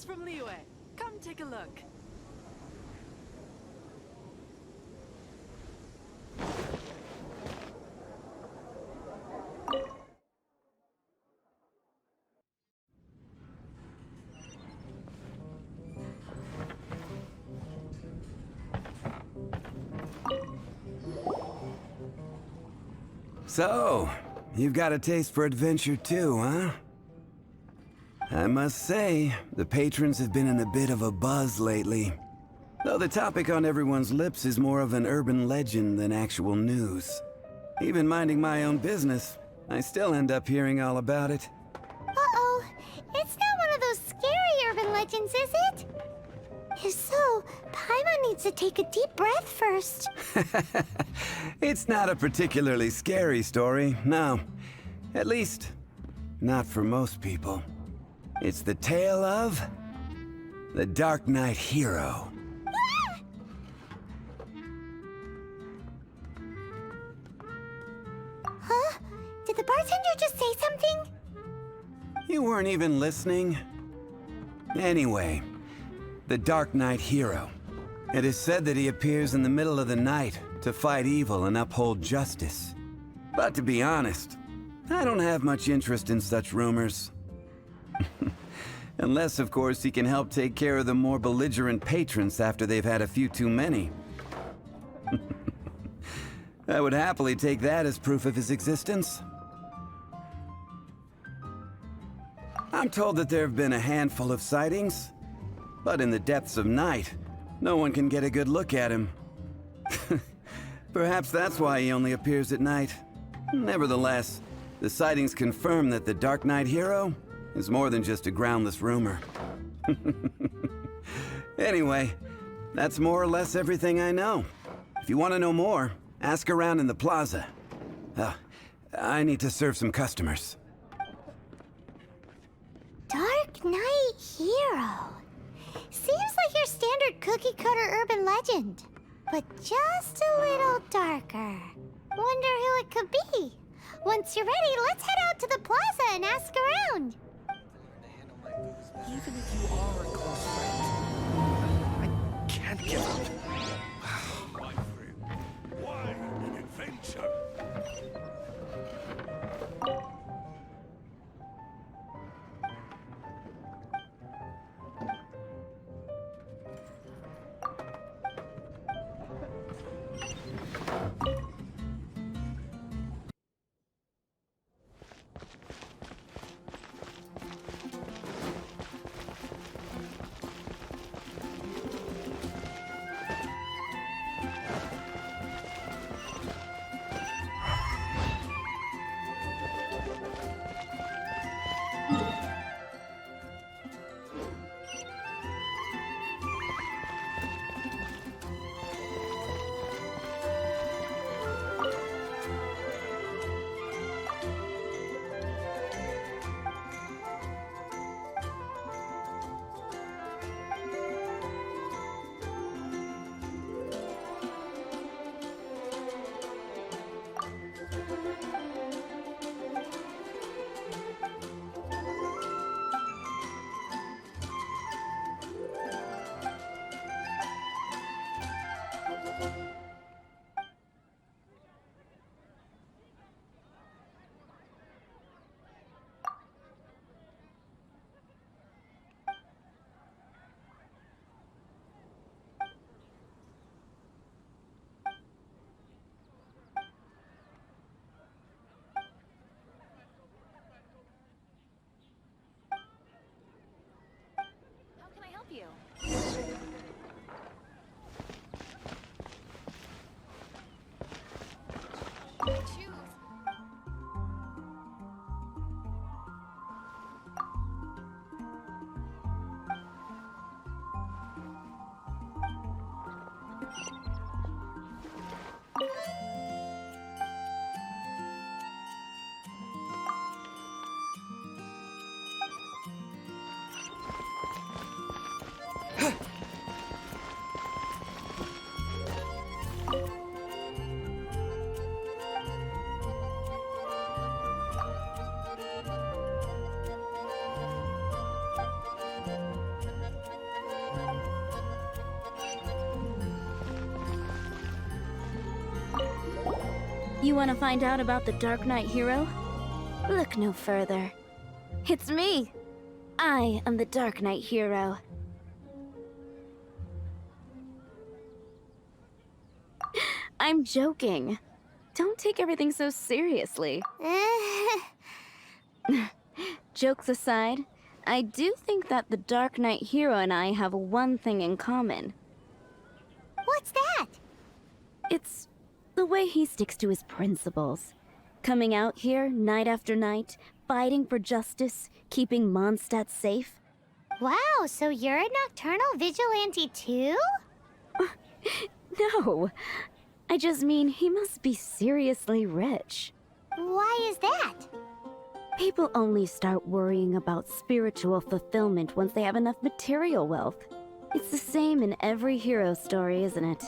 From Liyue. Come take a look. So, you've got a taste for adventure too, huh? I must say, the patrons have been in a bit of a buzz lately. Though the topic on everyone's lips is more of an urban legend than actual news. Even minding my own business, I still end up hearing all about it. Uh-oh. It's not one of those scary urban legends, is it? If so, Paimon needs to take a deep breath first. It's not a particularly scary story, no. At least, not for most people. It's the tale of the Dark Knight Hero. Huh? Did the bartender just say something? You weren't even listening? Anyway, the Dark Knight Hero. It is said that he appears in the middle of the night to fight evil and uphold justice. But to be honest, I don't have much interest in such rumors. Unless, of course, he can help take care of the more belligerent patrons after they've had a few too many. I would happily take that as proof of his existence. I'm told that there have been a handful of sightings, but in the depths of night, no one can get a good look at him. Perhaps that's why he only appears at night. Nevertheless, the sightings confirm that the Dark Knight Hero is more than just a groundless rumor. Anyway, that's more or less everything I know. If you want to know more, ask around in the plaza. I need to serve some customers. Dark Knight Hero. Seems like your standard cookie-cutter urban legend, but just a little darker. Wonder who it could be. Once you're ready, let's head out to the plaza and ask around. Even if you are a close friend, I can't give up. My friend, why an adventure? You want to find out about the Dark Knight hero? Look no further. It's me! I am the Dark Knight hero. I'm joking. Don't take everything so seriously. Jokes aside, I do think that the Dark Knight hero and I have one thing in common. What's that? It's the way he sticks to his principles. Coming out here night after night, fighting for justice, keeping Mondstadt safe. Wow, so you're a nocturnal vigilante too? No, I just mean he must be seriously rich. Why is that? People only start worrying about spiritual fulfillment once they have enough material wealth. It's the same in every hero story, isn't it?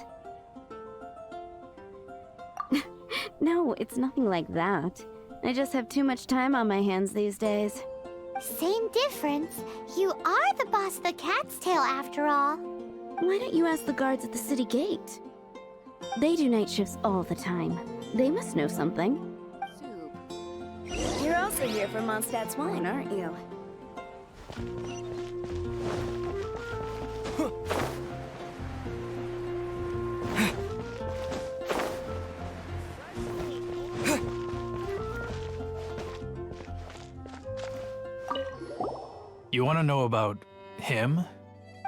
No, it's nothing like that. I just have too much time on my hands these days. Same difference. You are the boss of the Cat's Tail after all. Why don't you ask the guards at the city gate? They do night shifts all the time. They must know something. You're also here for Mondstadt's wine, aren't you? You want to know about him?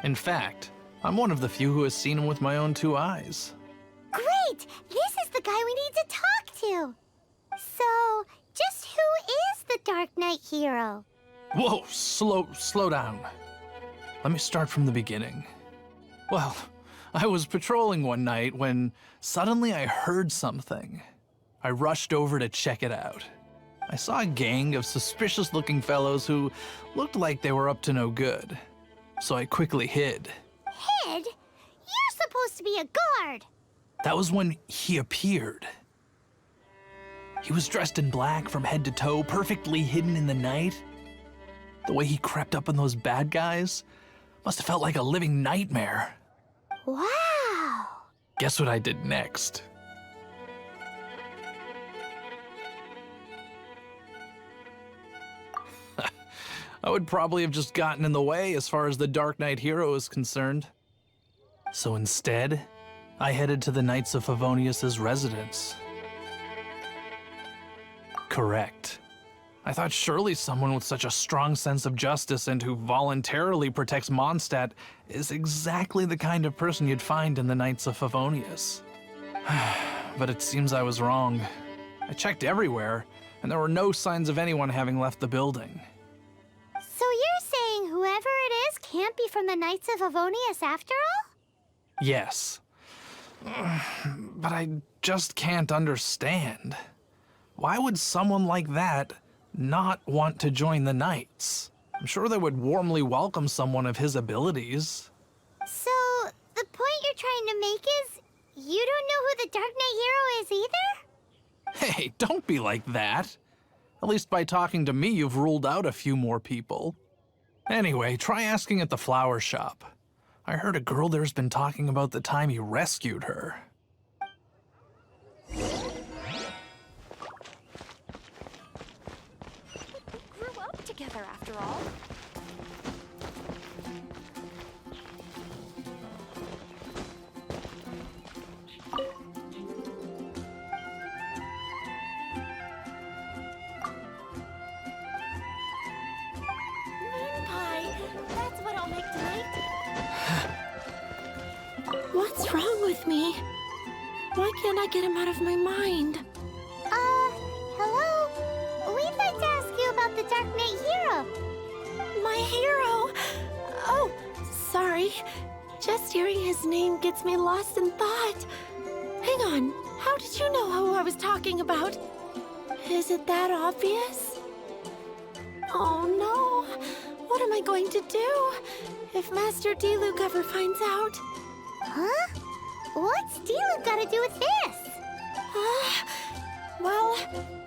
In fact, I'm one of the few who has seen him with my own two eyes. Great! This is the guy we need to talk to! So, just who is the Dark Knight hero? Whoa, slow down. Let me start from the beginning. Well, I was patrolling one night when suddenly I heard something. I rushed over to check it out. I saw a gang of suspicious-looking fellows who looked like they were up to no good. So I quickly hid. Hid? You're supposed to be a guard! That was when he appeared. He was dressed in black from head to toe, perfectly hidden in the night. The way he crept up on those bad guys must have felt like a living nightmare. Wow! Guess what I did next? I would probably have just gotten in the way as far as the Dark Knight hero is concerned. So instead, I headed to the Knights of Favonius's residence. Correct. I thought surely someone with such a strong sense of justice and who voluntarily protects Mondstadt is exactly the kind of person you'd find in the Knights of Favonius. But it seems I was wrong. I checked everywhere, and there were no signs of anyone having left the building. So you're saying whoever it is can't be from the Knights of Favonius after all? Yes. But I just can't understand. Why would someone like that not want to join the Knights? I'm sure they would warmly welcome someone of his abilities. So, the point you're trying to make is, you don't know who the Dark Knight hero is either? Hey, don't be like that. At least by talking to me, you've ruled out a few more people. Anyway, try asking at the flower shop. I heard a girl there's been talking about the time you rescued her. Grew up together after all. Moon pie. That's what I'll make tonight. What's wrong with me? Why can't I get him out of my mind? Hello? We'd like to ask you about the Dark Knight hero. My hero! Oh, sorry. Just hearing his name gets me lost in thought. Hang on, how did you know who I was talking about? Is it that obvious? Oh no! What am I going to do if Master D-Luke ever finds out? Huh? What's D-Luke got to do with this? Well,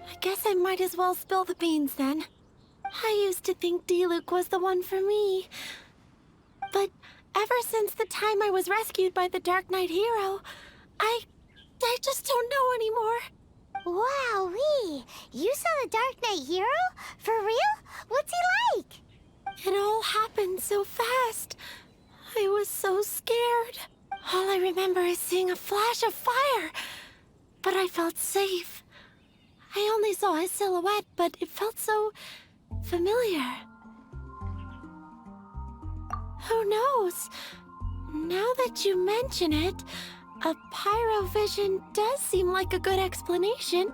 I guess I might as well spill the beans then. I used to think D-Luke was the one for me. But ever since the time I was rescued by the Dark Knight hero, I just don't know anymore. Wowee! You saw the Dark Knight hero? For real? What's he like? It all happened so fast. I was so scared. All I remember is seeing a flash of fire. But I felt safe. I only saw his silhouette, but it felt so familiar. Who knows? Now that you mention it, a pyrovision does seem like a good explanation.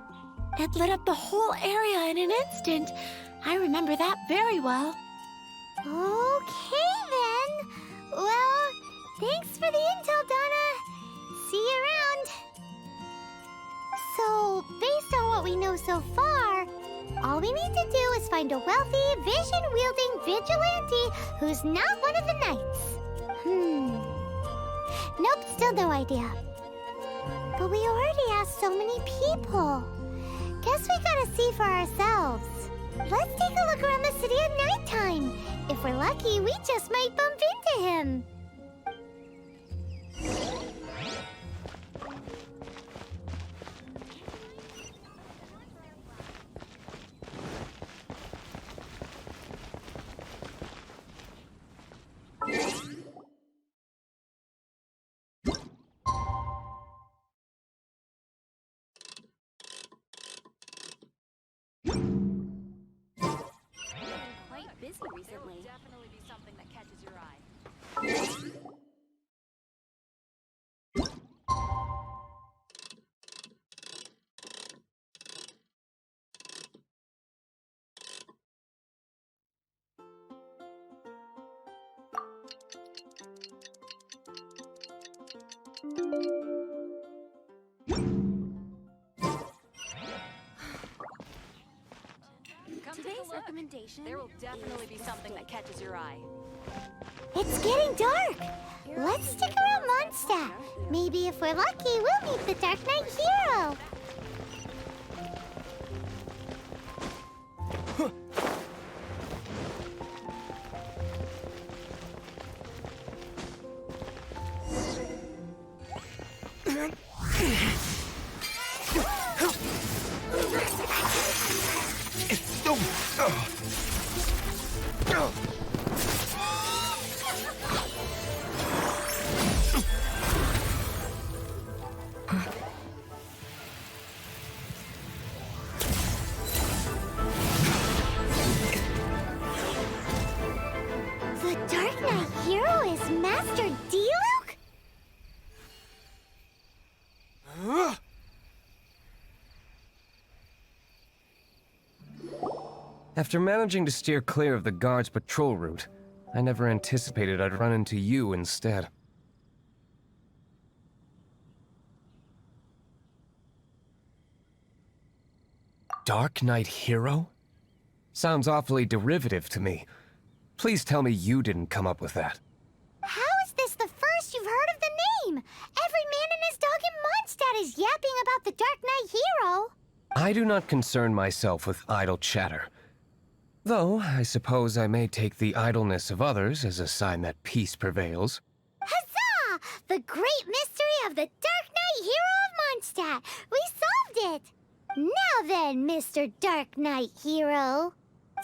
It lit up the whole area in an instant. I remember that very well. Okay then. Well, thanks for the intel, Donna. See you around. So, based on what we know so far, all we need to do is find a wealthy, vision-wielding vigilante who's not one of the knights. Nope, still no idea. But we already asked so many people. Guess we gotta see for ourselves. Let's take a look around the city at nighttime. If we're lucky, we just might bump into him. Quite busy recently. Definitely be something that catches your eye. Today's recommendation. There will definitely be something that catches your eye. It's getting dark. Let's stick around Mondstadt. Maybe if we're lucky, we'll meet the Dark Knight hero. The Dark Knight hero is Master Diluc? After managing to steer clear of the guards' patrol route, I never anticipated I'd run into you instead. Dark Knight hero? Sounds awfully derivative to me. Please tell me you didn't come up with that. How is this the first you've heard of the name? Every man and his dog in Mondstadt is yapping about the Dark Knight hero. I do not concern myself with idle chatter. Though, I suppose I may take the idleness of others as a sign that peace prevails. Huzzah! The great mystery of the Dark Knight hero of Mondstadt. We solved it. Now then, Mr. Dark Knight hero.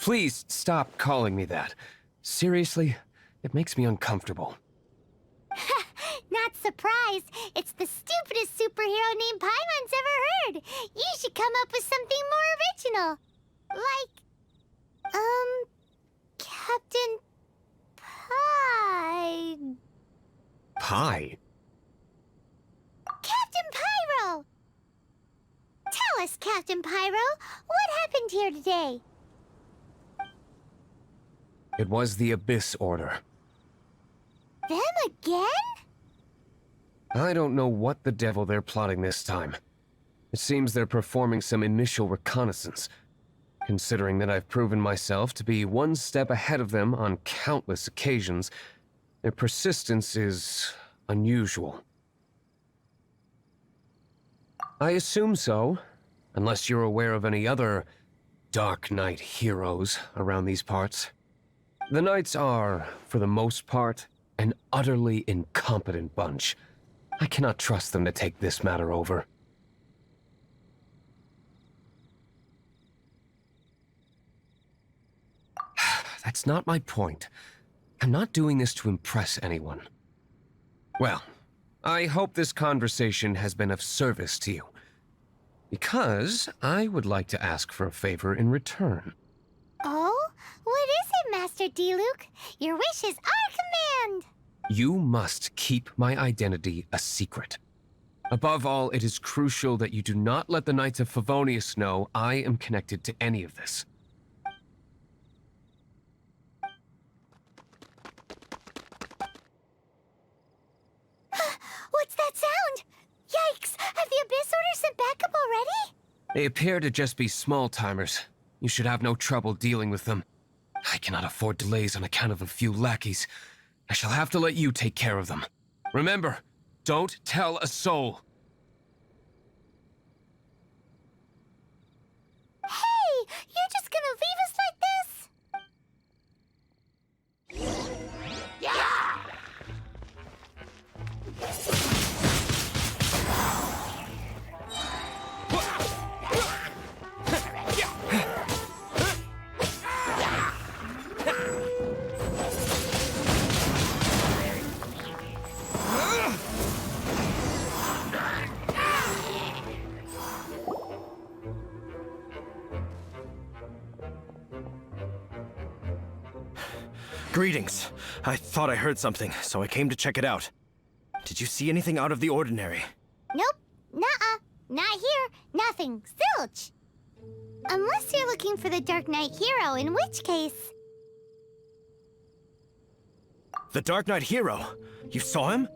Please stop calling me that. Seriously, it makes me uncomfortable. Not surprised. It's the stupidest superhero name Paimon's ever heard. You should come up with something more original. Like, Captain Pie. Pie? Captain Pyro! Tell us, Captain Pyro, what happened here today? It was the Abyss Order. Them again? I don't know what the devil they're plotting this time. It seems they're performing some initial reconnaissance. Considering that I've proven myself to be one step ahead of them on countless occasions, their persistence is unusual. I assume so, unless you're aware of any other Dark Knight heroes around these parts. The Knights are, for the most part, an utterly incompetent bunch. I cannot trust them to take this matter over. That's not my point. I'm not doing this to impress anyone. Well, I hope this conversation has been of service to you. Because I would like to ask for a favor in return. Oh? What is it, Master D-Luke? Your wish is our command! You must keep my identity a secret. Above all, it is crucial that you do not let the Knights of Favonius know I am connected to any of this. What's that sound? Yikes! Have the Abyss Order sent backup already? They appear to just be small-timers. You should have no trouble dealing with them. I cannot afford delays on account of a few lackeys. I shall have to let you take care of them. Remember, don't tell a soul. Hey! You're just gonna leave us like this? Greetings. I thought I heard something, so I came to check it out. Did you see anything out of the ordinary? Nope. Nuh-uh. Not here. Nothing. Zilch. Unless you're looking for the Dark Knight hero, in which case... The Dark Knight hero? You saw him?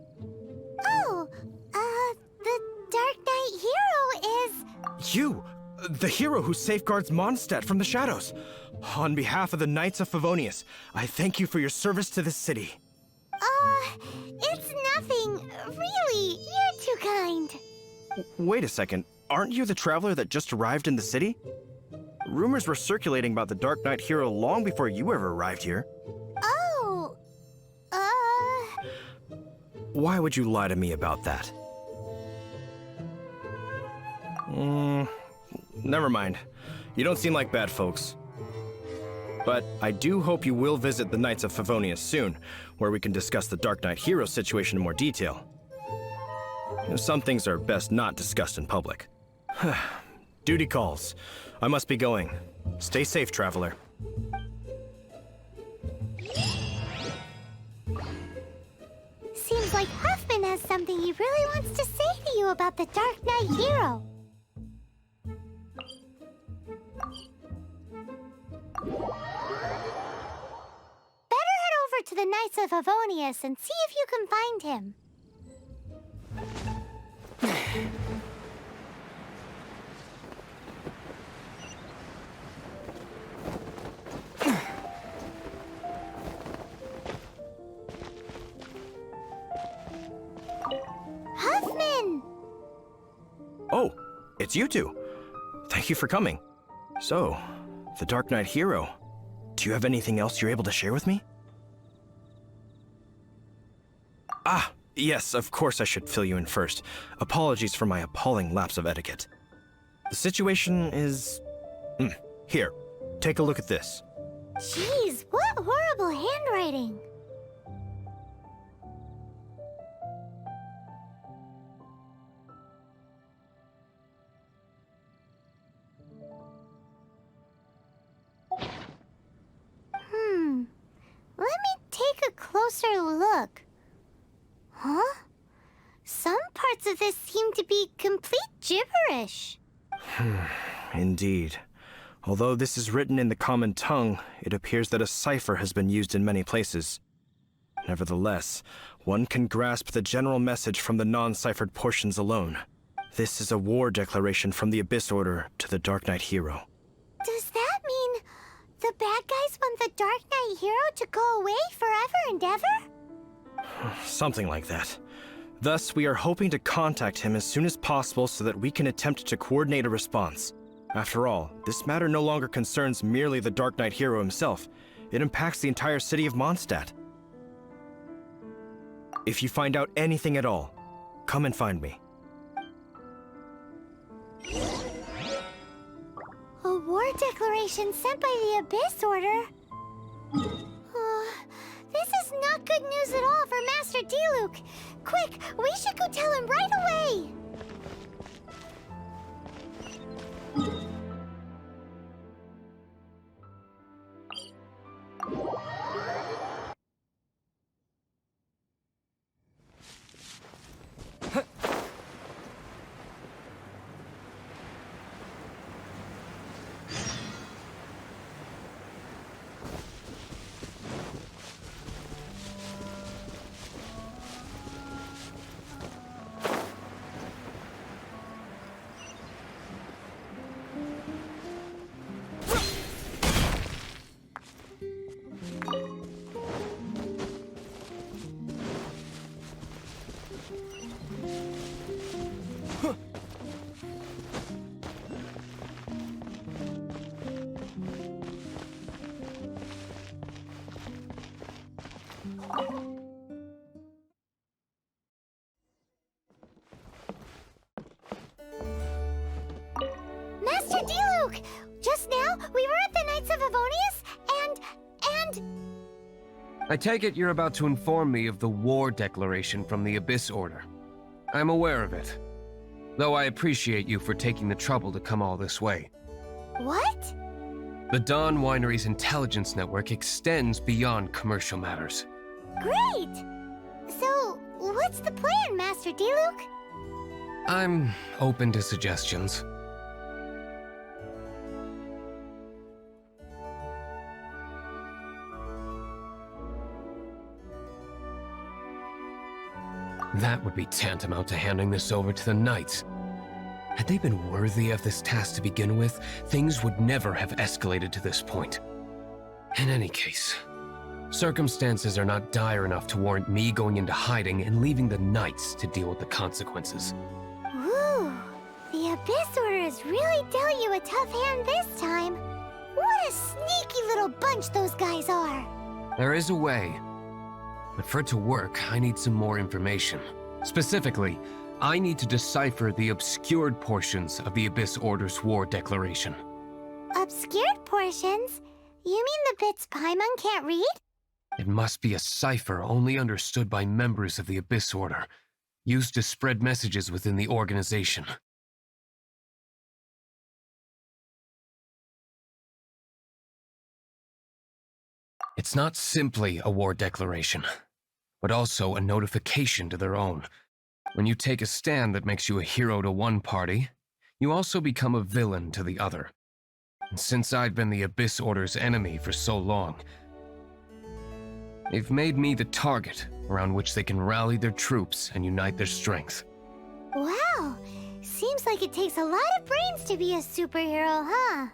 Oh, the Dark Knight hero is... You! The hero who safeguards Mondstadt from the shadows. On behalf of the Knights of Favonius, I thank you for your service to this city. It's nothing. Really, you're too kind. Wait a second. Aren't you the traveler that just arrived in the city? Rumors were circulating about the Dark Knight hero long before you ever arrived here. Oh, Why would you lie to me about that? Never mind. You don't seem like bad folks. But I do hope you will visit the Knights of Favonius soon, where we can discuss the Dark Knight hero situation in more detail. Some things are best not discussed in public. Duty calls. I must be going. Stay safe, traveler. seems like Huffman has something he really wants to say to you about the Dark Knight hero. Better head over to the Knights of Favonius and see if you can find him. Huffman! Oh, it's you two. Thank you for coming. So, the Dark Knight hero. Do you have anything else you're able to share with me? Ah, yes, of course I should fill you in first. Apologies for my appalling lapse of etiquette. The situation is... Here, take a look at this. Jeez, what horrible handwriting. Let me take a closer look. Huh? Some parts of this seem to be complete gibberish. Indeed. Although this is written in the common tongue, it appears that a cipher has been used in many places. Nevertheless, one can grasp the general message from the non-ciphered portions alone. This is a war declaration from the Abyss Order to the Dark Knight hero. Does that mean the bad guys want the Dark Knight hero to go away forever and ever? Something like that. Thus, we are hoping to contact him as soon as possible so that we can attempt to coordinate a response. After all, this matter no longer concerns merely the Dark Knight hero himself. It impacts the entire city of Mondstadt. If you find out anything at all, come and find me. A war declaration sent by the Abyss Order? is not good news at all for Master Diluc. Quick, we should go tell him right away. Master Diluc! Just now, we were at the Knights of Avonius, and... I take it you're about to inform me of the war declaration from the Abyss Order. I'm aware of it, though I appreciate you for taking the trouble to come all this way. What? The Dawn Winery's intelligence network extends beyond commercial matters. Great! So, what's the plan, Master Diluc? I'm open to suggestions. That would be tantamount to handing this over to the Knights. Had they been worthy of this task to begin with, things would never have escalated to this point. In any case, circumstances are not dire enough to warrant me going into hiding and leaving the Knights to deal with the consequences. Ooh, the Abyss Order has really dealt you a tough hand this time. What a sneaky little bunch those guys are. There is a way. But for it to work, I need some more information. Specifically, I need to decipher the obscured portions of the Abyss Order's war declaration. Obscured portions? You mean the bits Paimon can't read? It must be a cipher only understood by members of the Abyss Order, used to spread messages within the organization. It's not simply a war declaration, but also a notification to their own. When you take a stand that makes you a hero to one party, you also become a villain to the other. And since I've been the Abyss Order's enemy for so long, they've made me the target around which they can rally their troops and unite their strength. Wow, seems like it takes a lot of brains to be a superhero, huh?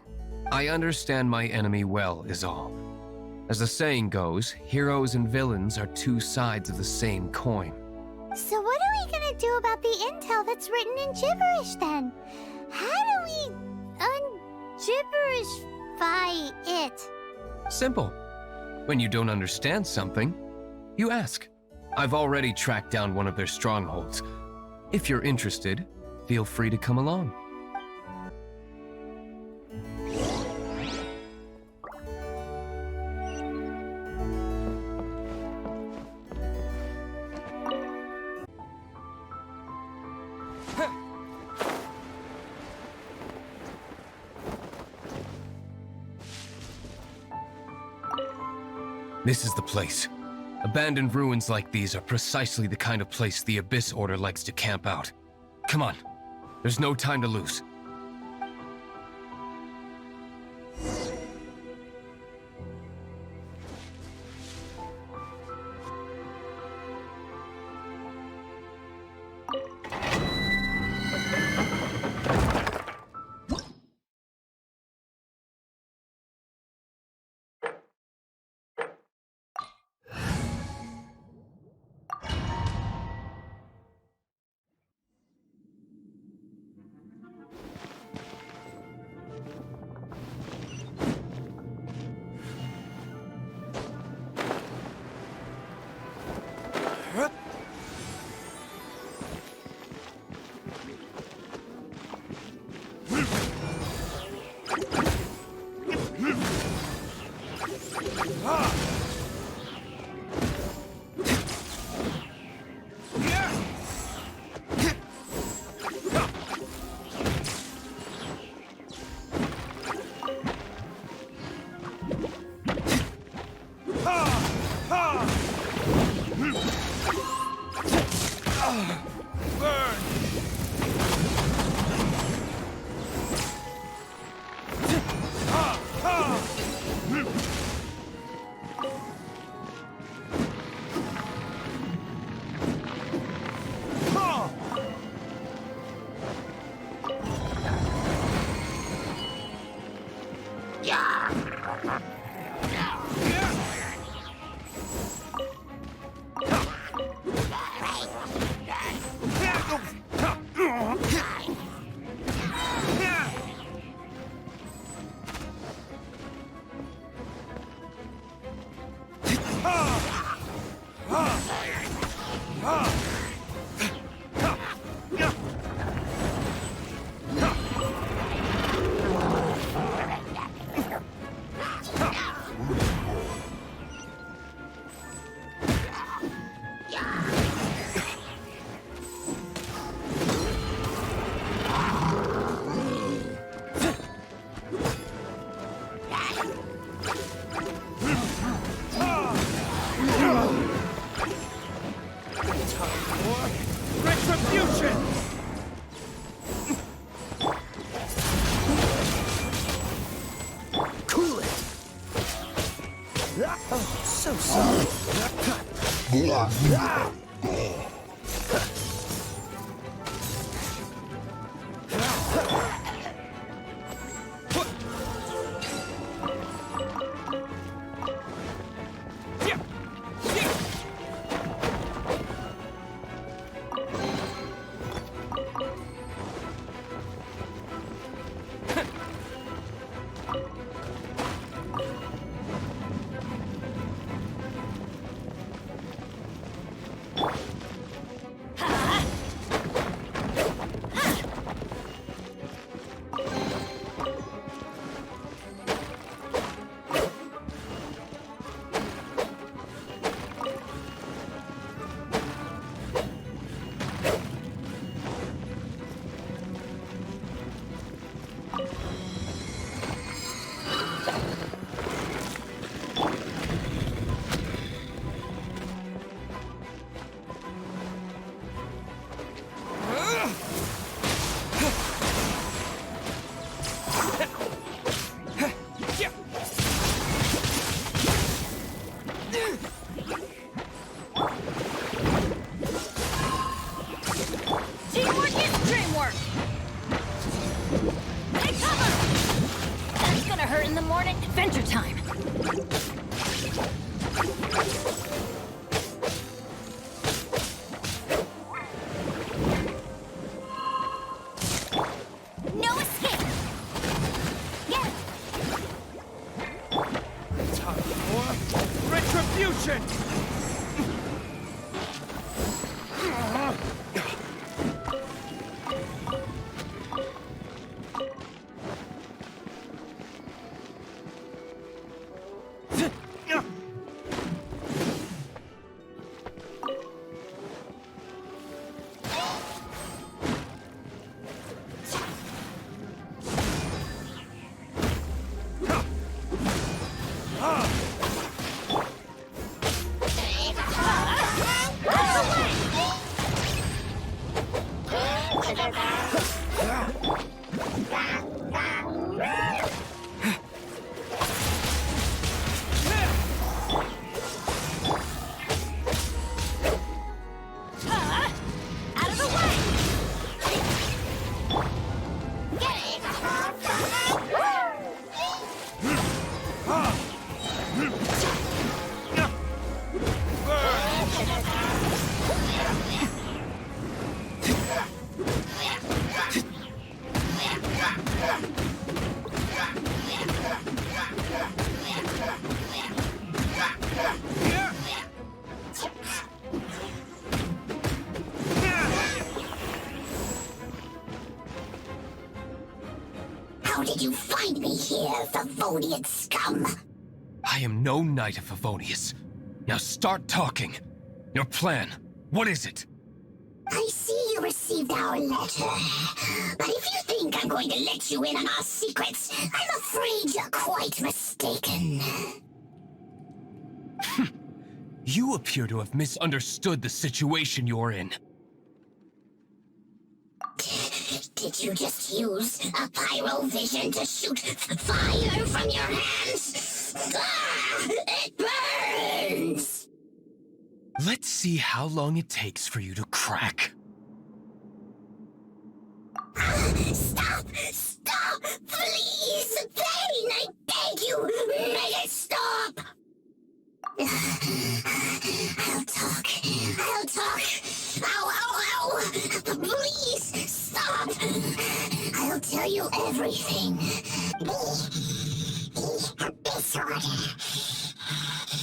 I understand my enemy well, is all. As the saying goes, heroes and villains are two sides of the same coin. So what are we gonna do about the intel that's written in gibberish then? How do we un-gibberishify it? Simple. When you don't understand something, you ask. I've already tracked down one of their strongholds. If you're interested, feel free to come along. This is the place. Abandoned ruins like these are precisely the kind of place the Abyss Order likes to camp out. Come on, there's no time to lose. Adventure time! No escape! Yeah! Time for retribution! How did you find me here, Favonian scum? I am no Knight of Favonius. Now start talking. Your plan, what is it? I see you received our letter. But if you think I'm going to let you in on our secrets, I'm afraid you're quite mistaken. You appear to have misunderstood the situation you're in. Did you just use a pyro vision to shoot fire from your hands? Ah, it burns! Let's see how long it takes for you to crack. Stop! Stop! Please! Pain! I beg you! I'll talk. Ow, ow, ow! Please, stop! I'll tell you everything. The Abyss Order.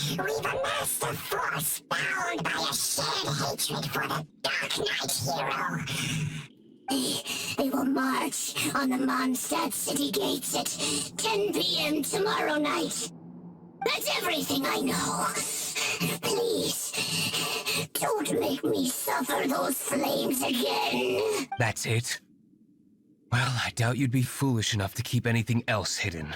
We've amassed a force bound by a shared hatred for the Dark Knight hero. They will march on the Mondstadt city gates at 10 p.m. tomorrow night. That's everything I know. Please, don't make me suffer those flames again. That's it? Well, I doubt you'd be foolish enough to keep anything else hidden.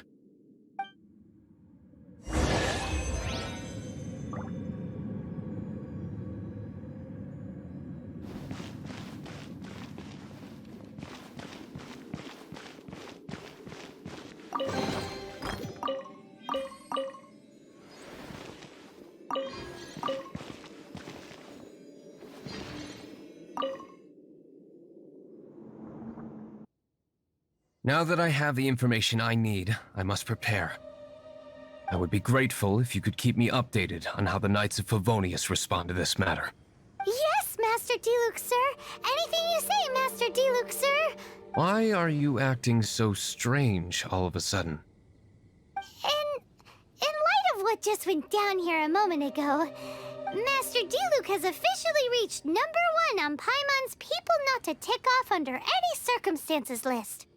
Now that I have the information I need, I must prepare. I would be grateful if you could keep me updated on how the Knights of Favonius respond to this matter. Yes, Master Diluc, sir. Anything you say, Master Diluc, sir. Why are you acting so strange all of a sudden? In light of what just went down here a moment ago, Master Diluc has officially reached #1 on Paimon's people not to tick off under any circumstances list.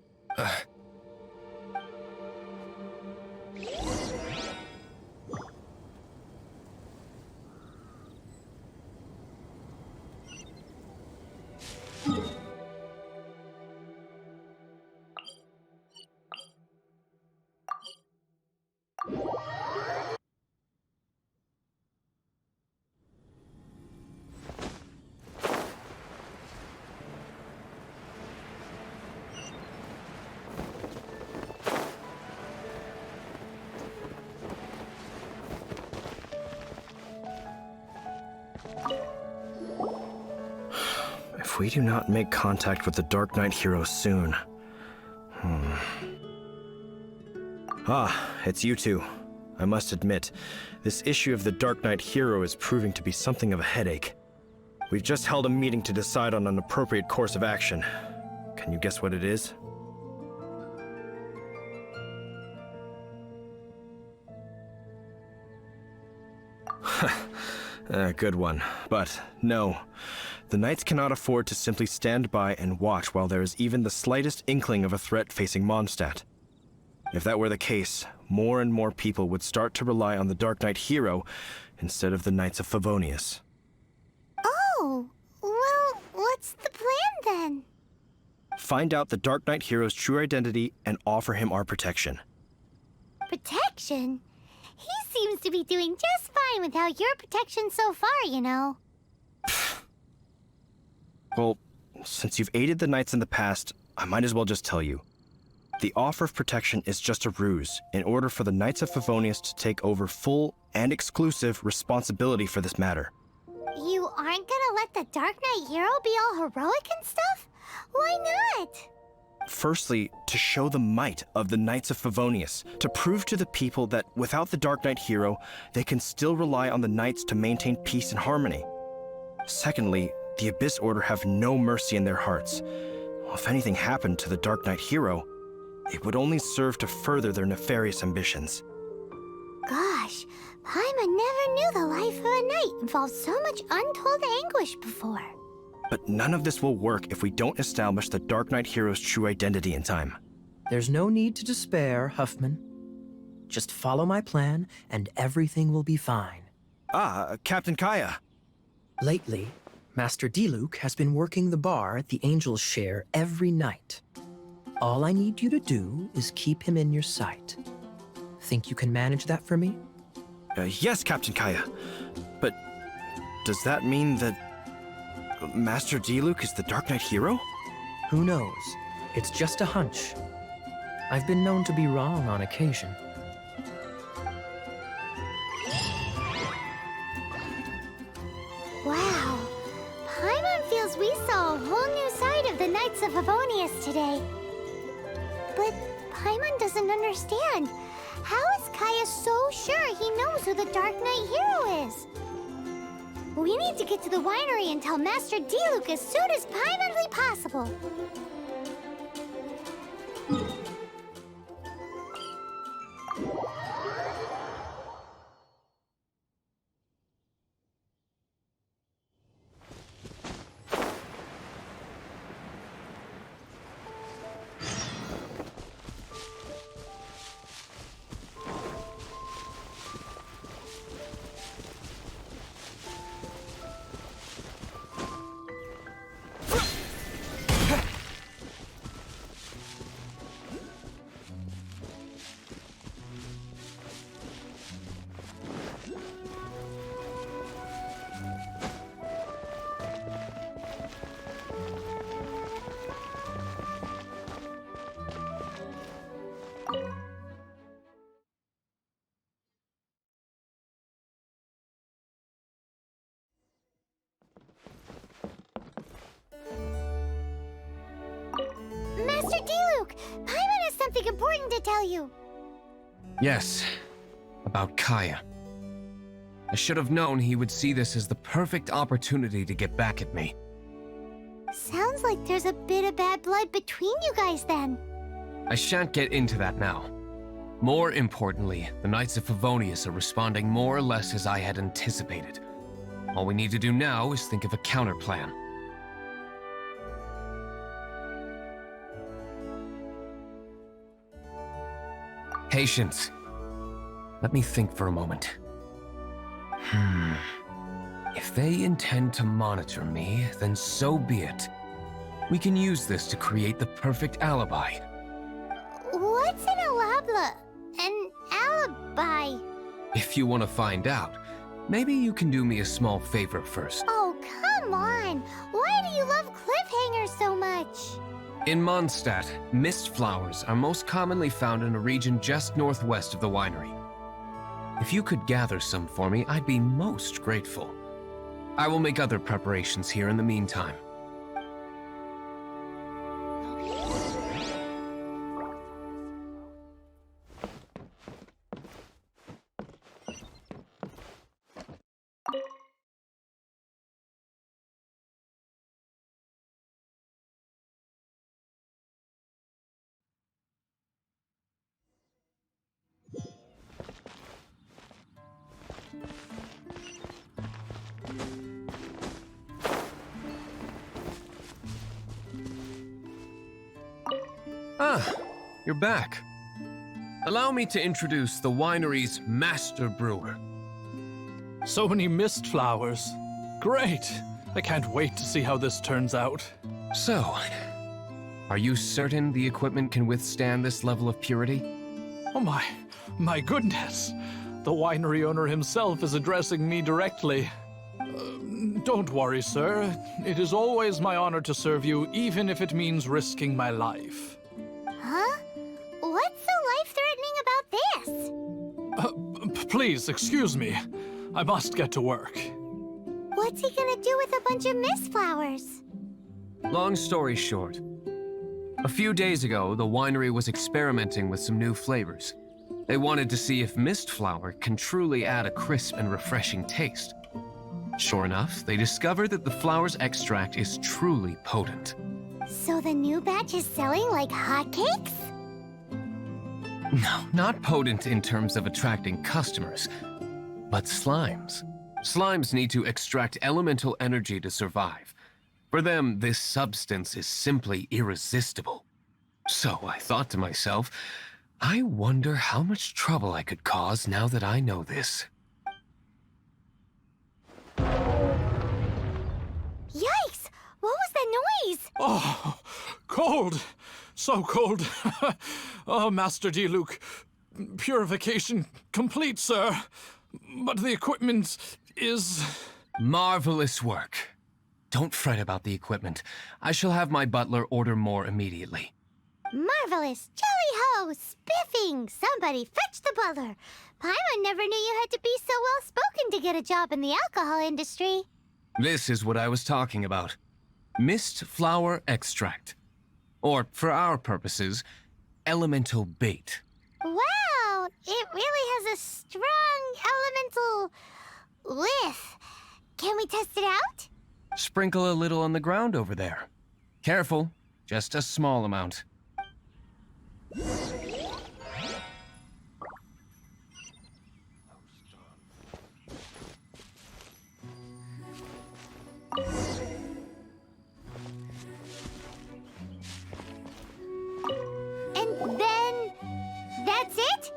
If we do not make contact with the Dark Knight hero soon... Ah, it's you two. I must admit, this issue of the Dark Knight hero is proving to be something of a headache. We've just held a meeting to decide on an appropriate course of action. Can you guess what it is? Good one. But no. The Knights cannot afford to simply stand by and watch while there is even the slightest inkling of a threat facing Mondstadt. If that were the case, more and more people would start to rely on the Dark Knight hero instead of the Knights of Favonius. Oh, well, what's the plan then? Find out the Dark Knight hero's true identity and offer him our protection. Protection? He seems to be doing just fine without your protection so far, you know. Well, since you've aided the Knights in the past, I might as well just tell you. The offer of protection is just a ruse in order for the Knights of Favonius to take over full and exclusive responsibility for this matter. You aren't gonna let the Dark Knight hero be all heroic and stuff? Why not? Firstly, to show the might of the Knights of Favonius, to prove to the people that without the Dark Knight hero, they can still rely on the Knights to maintain peace and harmony. Secondly, the Abyss Order have no mercy in their hearts. If anything happened to the Dark Knight hero, it would only serve to further their nefarious ambitions. Gosh, Paimon never knew the life of a knight involved so much untold anguish before. But none of this will work if we don't establish the Dark Knight hero's true identity in time. There's no need to despair, Huffman. Just follow my plan, and everything will be fine. Ah, Captain Kaya. Lately, Master Diluc has been working the bar at the Angel's Share every night. All I need you to do is keep him in your sight. Think you can manage that for me? Yes, Captain Kaya. But does that mean that Master Diluc is the Dark Knight hero? Who knows? It's just a hunch. I've been known to be wrong on occasion. Wow, Paimon feels we saw a whole new side of the Knights of Favonius today. But Paimon doesn't understand. How is Kaya so sure he knows who the Dark Knight hero is? We need to get to the winery and tell Master Diluc as soon as humanly possible. Master Diluc, Paimon has something important to tell you. Yes, about Kaya. I should have known he would see this as the perfect opportunity to get back at me. Sounds like there's a bit of bad blood between you guys then. I shan't get into that now. More importantly, the Knights of Favonius are responding more or less as I had anticipated. All we need to do now is think of a counterplan. Patience. Let me think for a moment. If they intend to monitor me, then so be it. We can use this to create the perfect alibi. What's an alabla? An alibi? If you want to find out, maybe you can do me a small favor first. Oh, come on! Why do you love cliffhangers so much? In Mondstadt, mist flowers are most commonly found in a region just northwest of the winery. If you could gather some for me, I'd be most grateful. I will make other preparations here in the meantime. Ah, you're back. Allow me to introduce the winery's master brewer. So many mist flowers. Great! I can't wait to see how this turns out. So, are you certain the equipment can withstand this level of purity? Oh my goodness! The winery owner himself is addressing me directly. Don't worry, sir. It is always my honor to serve you, even if it means risking my life. Huh? What's so life-threatening about this? Please, excuse me. I must get to work. What's he gonna do with a bunch of mist flowers? Long story short, a few days ago, the winery was experimenting with some new flavors. They wanted to see if mist flower can truly add a crisp and refreshing taste. Sure enough, they discovered that the flower's extract is truly potent. So the new batch is selling like hotcakes? No, not potent in terms of attracting customers, but slimes. Slimes need to extract elemental energy to survive. For them, this substance is simply irresistible. So I thought to myself, I wonder how much trouble I could cause now that I know this. Yikes! What was that noise? Oh, cold! So cold. Oh, Master Diluc. Purification complete, sir. But the equipment is... Marvelous work. Don't fret about the equipment. I shall have my butler order more immediately. Marvelous! Jolly-ho! Spiffing! Somebody fetch the butler! Paimon never knew you had to be so well-spoken to get a job in the alcohol industry. This is what I was talking about. Mist flower extract. Or, for our purposes, elemental bait. Wow! It really has a strong elemental whiff. Can we test it out? Sprinkle a little on the ground over there. Careful, just a small amount. And then... that's it?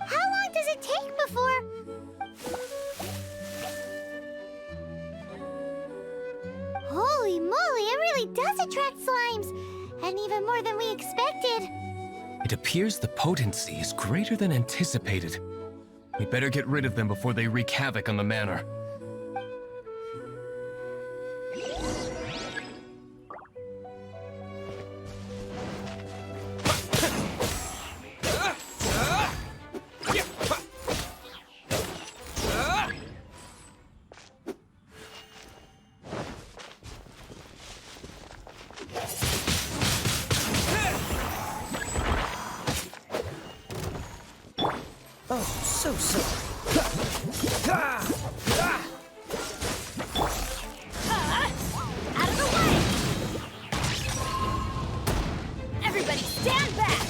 How long does it take before... Holy moly, it really does attract slimes! And even more than we expected. It appears the potency is greater than anticipated. We better get rid of them before they wreak havoc on the manor. Oh, so sorry. Out of the way! Everybody stand back!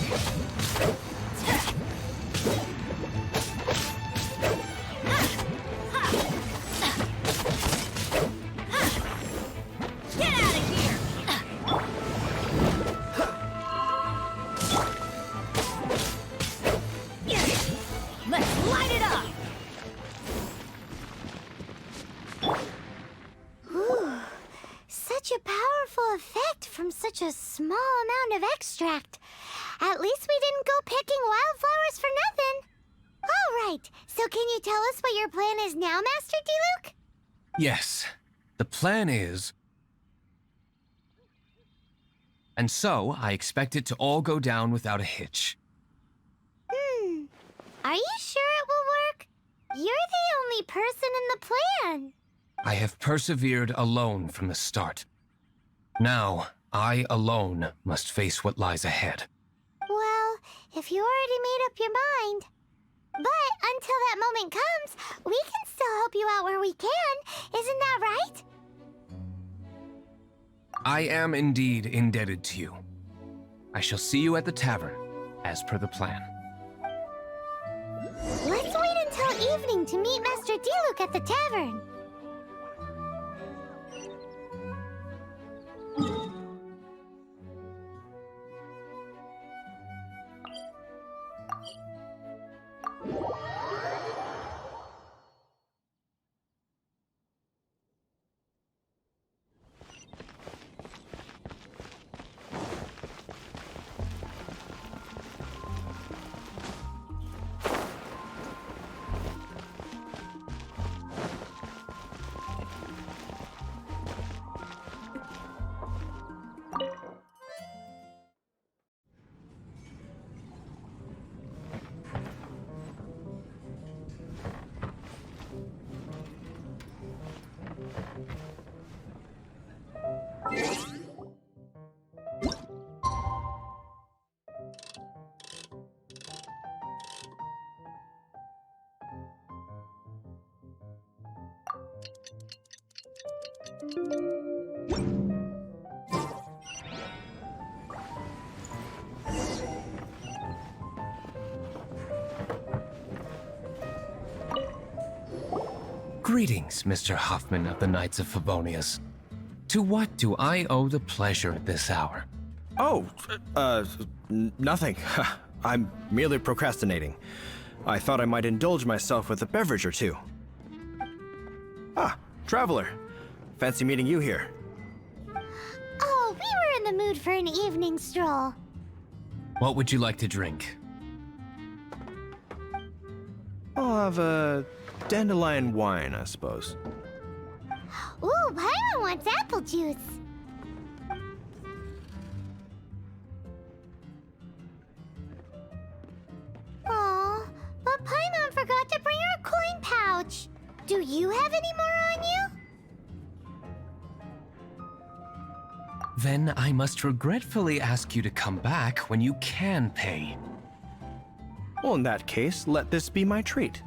Get out of here! Let's light it up! Ooh, such a powerful effect from such a small amount of extract. At least we didn't go picking wildflowers for nothing. All right, so can you tell us what your plan is now, Master D-Luke? Yes, the plan is... And so, I expect it to all go down without a hitch. Are you sure it will work? You're the only person in the plan. I have persevered alone from the start. Now, I alone must face what lies ahead. Well, if you already made up your mind. But until that moment comes, we can still help you out where we can. Isn't that right? I am indeed indebted to you. I shall see you at the tavern, as per the plan. Let's wait until evening to meet Master D-Luke at the tavern. Greetings, Mr. Hoffman of the Knights of Favonius. To what do I owe the pleasure at this hour? Oh, nothing. I'm merely procrastinating. I thought I might indulge myself with a beverage or two. Ah, traveler. Fancy meeting you here. Oh, we were in the mood for an evening stroll. What would you like to drink? I'll have a dandelion wine, I suppose. Ooh, Paimon wants apple juice. Aw, but Paimon forgot to bring her coin pouch. Do you have any more on you? Then I must regretfully ask you to come back when you can pay. Well, in that case, let this be my treat.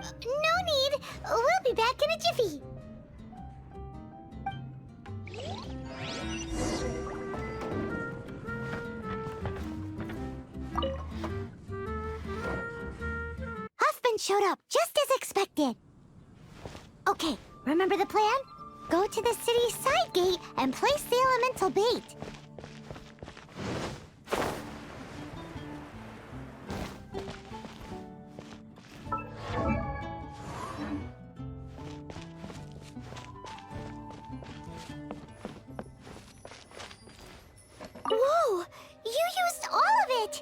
No need. We'll be back in in a jiffy. Huffman showed up just as expected. Okay, remember the plan? Go to the city's side gate and place the elemental bait. Whoa! You used all of it!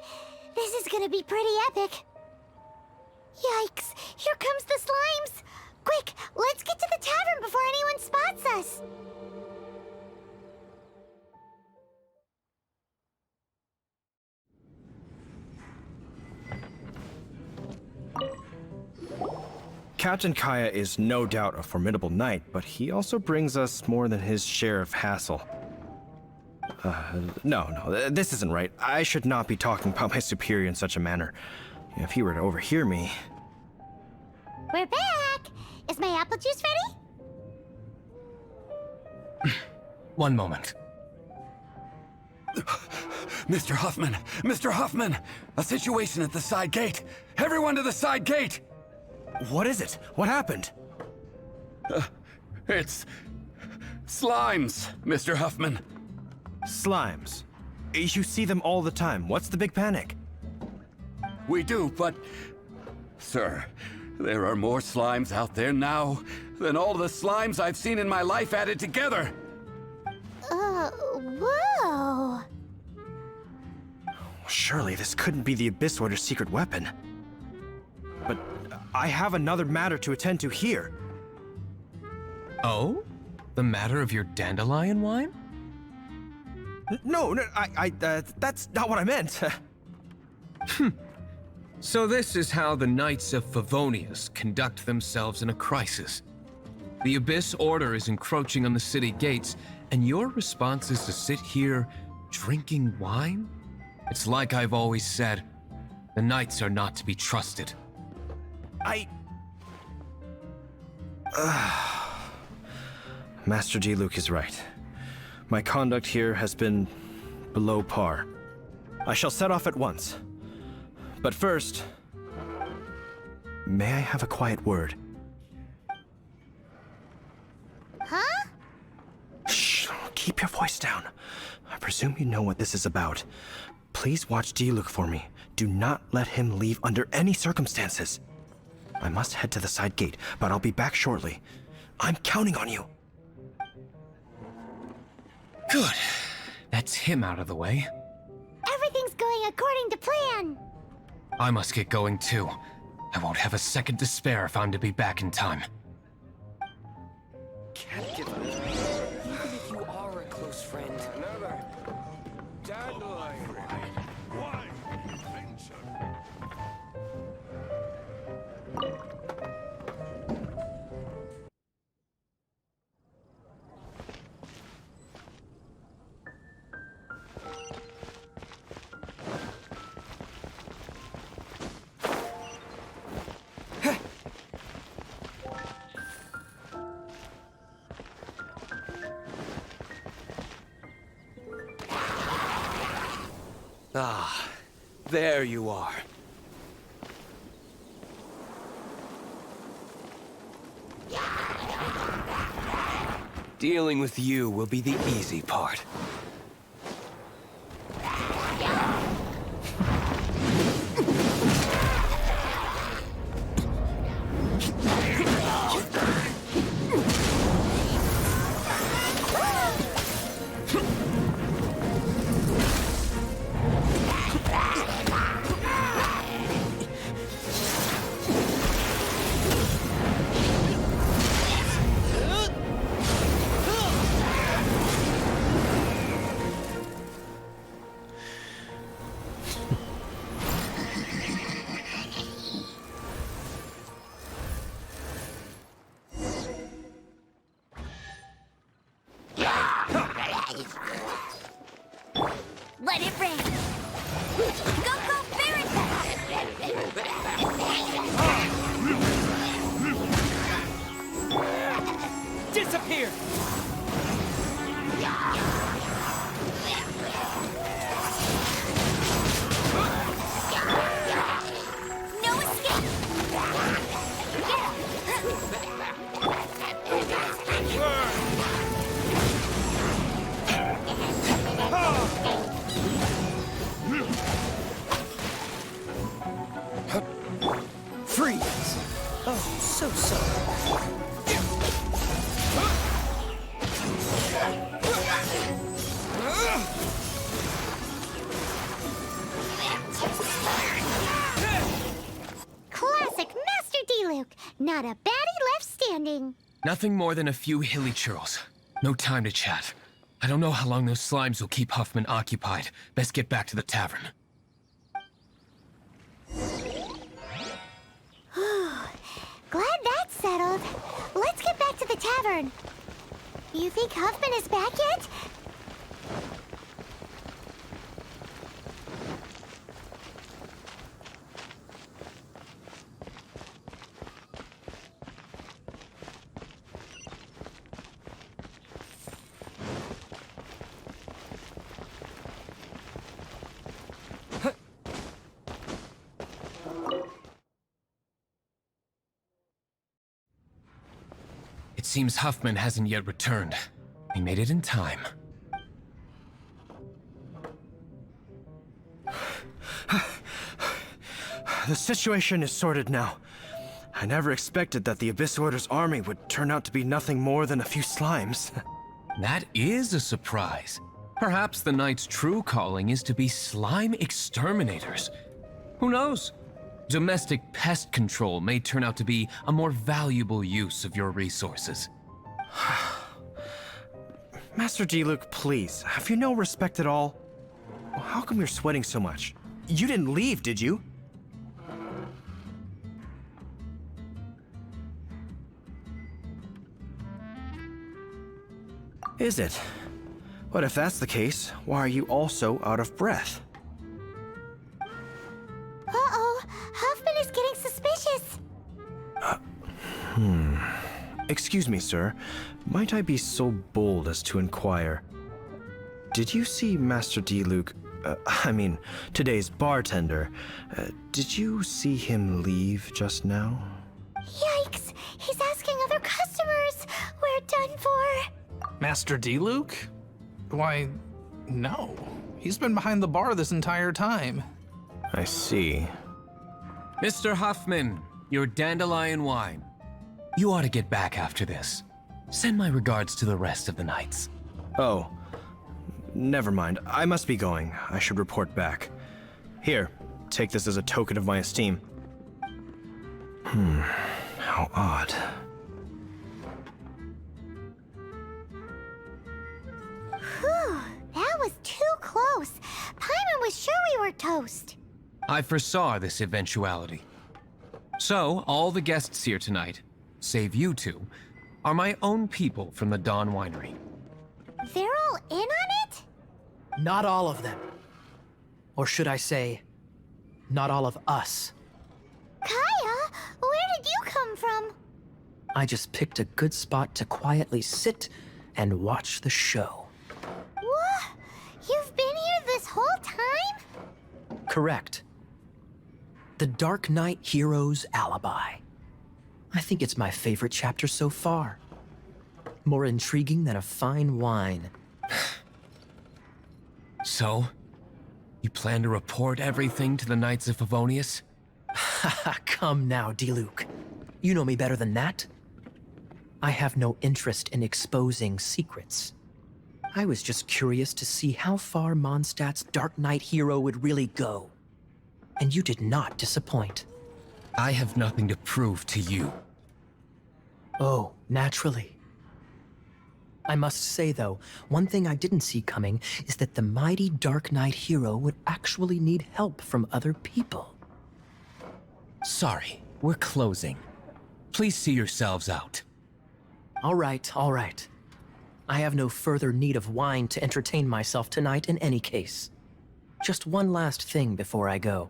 This is gonna be pretty epic. Yikes! Here comes the slimes! Quick, let's get to the tavern before anyone spots us! Captain Kaya is no doubt a formidable knight, but he also brings us more than his share of hassle. No, this isn't right. I should not be talking about my superior in such a manner. If he were to overhear me... We're back! Is my apple juice ready? One moment. Mr. Huffman! Mr. Huffman! A situation at the side gate! Everyone to the side gate! What is it? What happened? It's... slimes, Mr. Huffman. Slimes. You see them all the time. What's the big panic? We do, but... Sir, there are more slimes out there now than all the slimes I've seen in my life added together. Whoa. Surely this couldn't be the Abyss Order's secret weapon. But I have another matter to attend to here. Oh? The matter of your dandelion wine? No, that's not what I meant. So this is how the Knights of Favonius conduct themselves in a crisis. The Abyss Order is encroaching on the city gates, and your response is to sit here drinking wine? It's like I've always said, the Knights are not to be trusted. Master Diluc is right. My conduct here has been below par. I shall set off at once. But first, may I have a quiet word? Huh? Shh, keep your voice down. I presume you know what this is about. Please watch Diluc for me. Do not let him leave under any circumstances. I must head to the side gate, but I'll be back shortly. I'm counting on you. Good. That's him out of the way. Everything's going according to plan. I must get going too. I won't have a second to spare if I'm to be back in time. Can't give up. Even if you are a close friend. Another dandelion ride. Wine adventure. Ah, there you are. Dealing with you will be the easy part. Let it rain. Go, go, Barrett! Not a baddie left standing. Nothing more than a few hilly churls. No time to chat. I don't know how long those slimes will keep Huffman occupied. Best get back to the tavern. Glad that's settled. Let's get back to the tavern. You think Huffman is back yet? It seems Huffman hasn't yet returned. He made it in time. The situation is sorted now. I never expected that the Abyss Order's army would turn out to be nothing more than a few slimes. That is a surprise. Perhaps the Knight's true calling is to be slime exterminators. Who knows? Domestic pest control may turn out to be a more valuable use of your resources. Master Diluc, please, have you no respect at all? How come you're sweating so much? You didn't leave, did you? Is it? But if that's the case, why are you also out of breath? Uh-oh, Huffman is getting suspicious. Excuse me, sir. Might I be so bold as to inquire? Did you see Master Diluc, today's bartender? Did you see him leave just now? Yikes, he's asking other customers. We're done for. Master Diluc? Why, no. He's been behind the bar this entire time. I see. Mr. Huffman, your dandelion wine. You ought to get back after this. Send my regards to the rest of the knights. Oh, never mind. I must be going. I should report back. Here, take this as a token of my esteem. How odd. Whew, that was too close. Paimon was sure we were toast. I foresaw this eventuality. So, all the guests here tonight, save you two, are my own people from the Dawn Winery. They're all in on it? Not all of them. Or should I say, not all of us. Kaya, where did you come from? I just picked a good spot to quietly sit and watch the show. What? You've been here this whole time? Correct. The Dark Knight Hero's Alibi. I think it's my favorite chapter so far. More intriguing than a fine wine. So, you plan to report everything to the Knights of Favonius? Come now, Diluc. You know me better than that. I have no interest in exposing secrets. I was just curious to see how far Mondstadt's Dark Knight hero would really go. And you did not disappoint. I have nothing to prove to you. Oh, naturally. I must say, though, one thing I didn't see coming is that the mighty Dark Knight hero would actually need help from other people. Sorry, we're closing. Please see yourselves out. All right, all right. I have no further need of wine to entertain myself tonight in any case. Just one last thing before I go.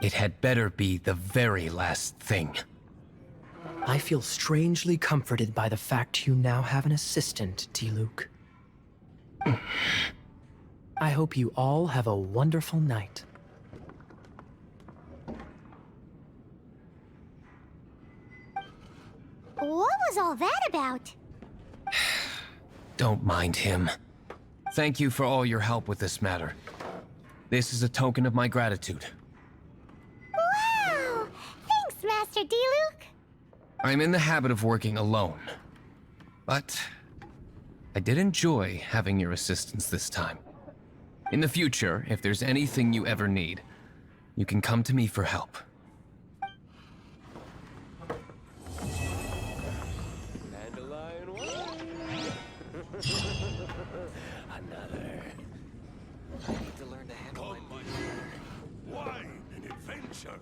It had better be the very last thing. I feel strangely comforted by the fact you now have an assistant, Diluc. I hope you all have a wonderful night. What was all that about? Don't mind him. Thank you for all your help with this matter. This is a token of my gratitude. Wow! Thanks, Master Diluc. I'm in the habit of working alone. But I did enjoy having your assistance this time. In the future, if there's anything you ever need, you can come to me for help. adventure.